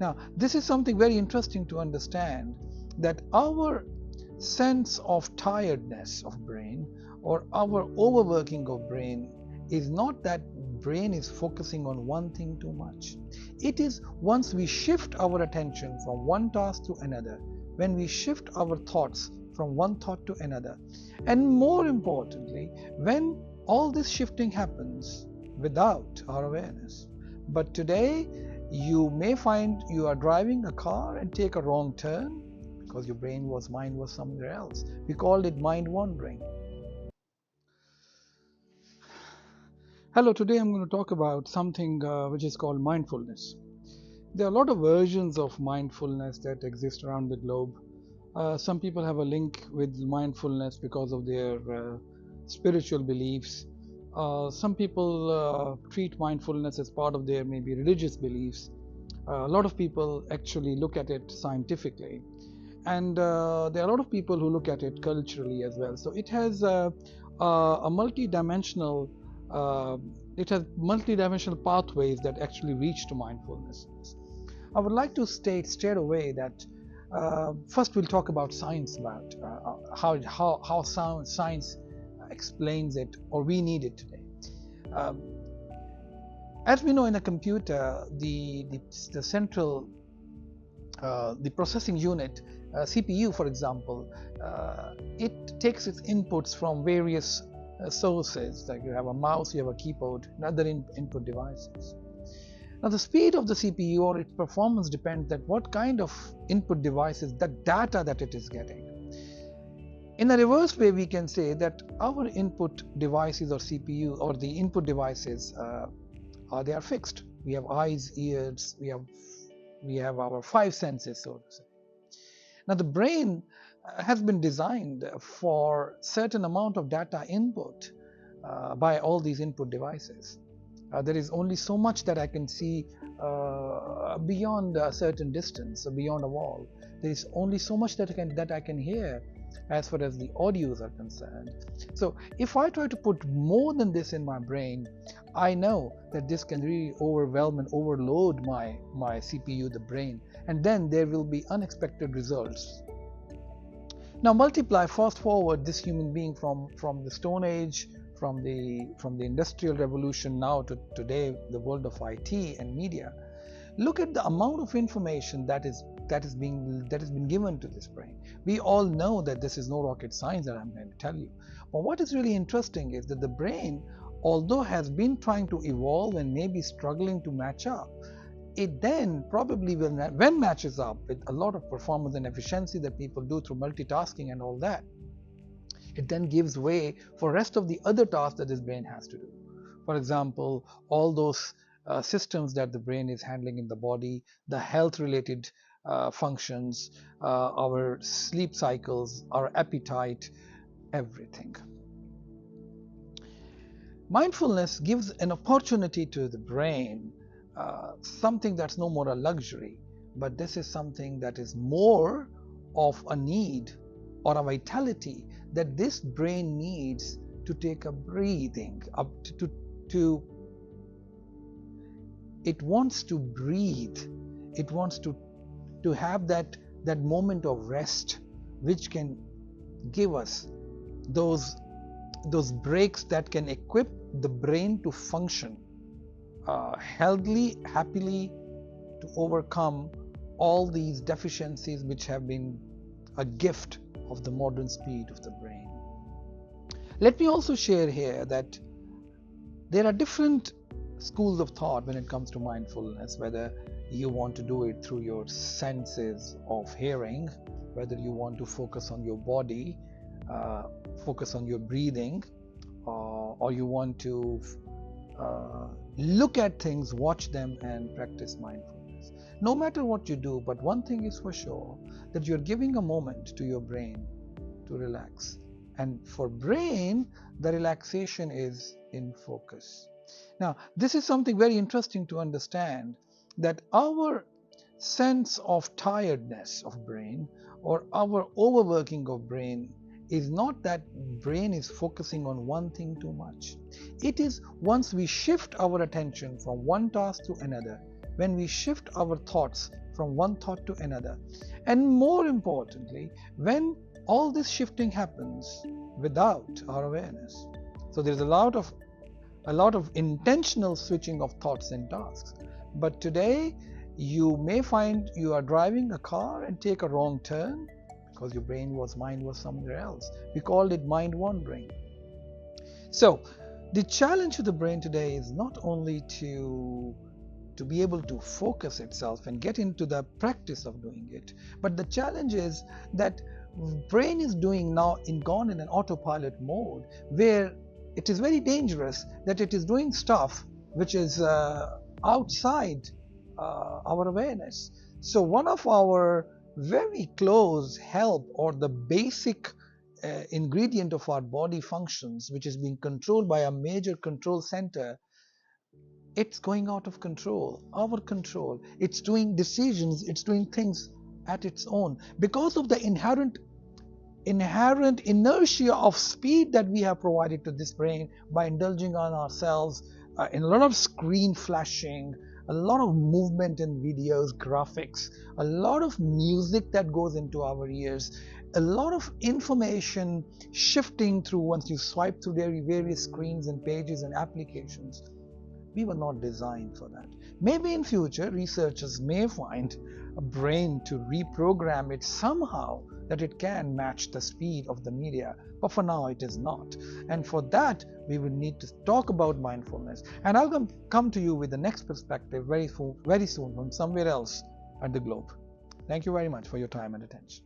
Now, this is something very interesting to understand, that our sense of tiredness of brain or our overworking of brain is not that brain is focusing on one thing too much. It is once we shift our attention from one task to another, when we shift our thoughts from one thought to another, and more importantly, when all this shifting happens without our awareness. But today, you may find you are driving a car and take a wrong turn because your mind was somewhere else. We called it mind wandering. Hello, today I'm going to talk about something which is called mindfulness. There are a lot of versions of mindfulness that exist around the globe. Some people have a link with mindfulness because of their spiritual beliefs. Some people treat mindfulness as part of their maybe religious beliefs. A lot of people actually look at it scientifically, and there are a lot of people who look at it culturally as well. So it has a multi-dimensional pathways that actually reach to mindfulness. I would like to state straight away that first we'll talk about science, about how science explains it, or we need it today. As we know, in a computer, the central the processing unit, CPU for example, it takes its inputs from various sources, like you have a mouse, you have a keyboard, and other input devices. Now the speed of the CPU or its performance depends on what kind of input devices, the data that it is getting. In a reverse way, we can say that our input devices or CPU or the input devices they are fixed. We have eyes, ears, we have our five senses, so to say. Now the brain has been designed for certain amount of data input by all these input devices. There is only so much that I can see beyond a certain distance, beyond a wall. There is only so much that I can hear as far as the audios are concerned. So if I try to put more than this in my brain, I know that this can really overwhelm and overload my CPU, the brain, and then there will be unexpected results. Now fast forward this human being from the Stone Age, from the Industrial Revolution now to today, the world of IT and media. Look at the amount of information that has been given to this brain. We all know that this is no rocket science that I'm going to tell you. But what is really interesting is that the brain, although has been trying to evolve and maybe struggling to match up, it then probably will, when matches up with a lot of performance and efficiency that people do through multitasking and all that, it then gives way for rest of the other tasks that this brain has to do. For example, all those systems that the brain is handling in the body, the health related functions, our sleep cycles, our appetite, everything. Mindfulness gives an opportunity to the brain, something that's no more a luxury, but this is something that is more of a need or a vitality that this brain needs to take a breathing up to it wants to breathe. It wants to have that moment of rest, which can give us those breaks that can equip the brain to function healthily, happily, to overcome all these deficiencies which have been a gift of the modern speed of the brain. Let me also share here that there are different schools of thought when it comes to mindfulness, whether you want to do it through your senses of hearing, whether you want to focus on your body, focus on your breathing, or you want to look at things, watch them, and practice mindfulness. No matter what you do, but one thing is for sure, that you're giving a moment to your brain to relax. And for brain, the relaxation is in focus. Now, this is something very interesting to understand, that our sense of tiredness of brain or our overworking of brain is not that brain is focusing on one thing too much. It is once we shift our attention from one task to another, when we shift our thoughts from one thought to another. And more importantly, when all this shifting happens without our awareness. So there's a lot of intentional switching of thoughts and tasks. But today, you may find you are driving a car and take a wrong turn because your mind was somewhere else. We called it mind wandering. So the challenge to the brain today is not only to be able to focus itself and get into the practice of doing it, but the challenge is that brain is gone in an autopilot mode, where it is very dangerous that it is doing stuff which is outside our awareness. So one of our very close help, or the basic ingredient of our body functions, which is being controlled by a major control center, it's going out of control, our control. It's doing decisions, it's doing things at its own because of the inherent inertia of speed that we have provided to this brain by indulging on ourselves in a lot of screen flashing, a lot of movement in videos, graphics, a lot of music that goes into our ears, a lot of information shifting through once you swipe through their various screens and pages and applications. We were not designed for that. Maybe in future, researchers may find a brain to reprogram it somehow that it can match the speed of the media. But for now, it is not. And for that, we will need to talk about mindfulness. And I'll come to you with the next perspective very soon from somewhere else at the globe. Thank you very much for your time and attention.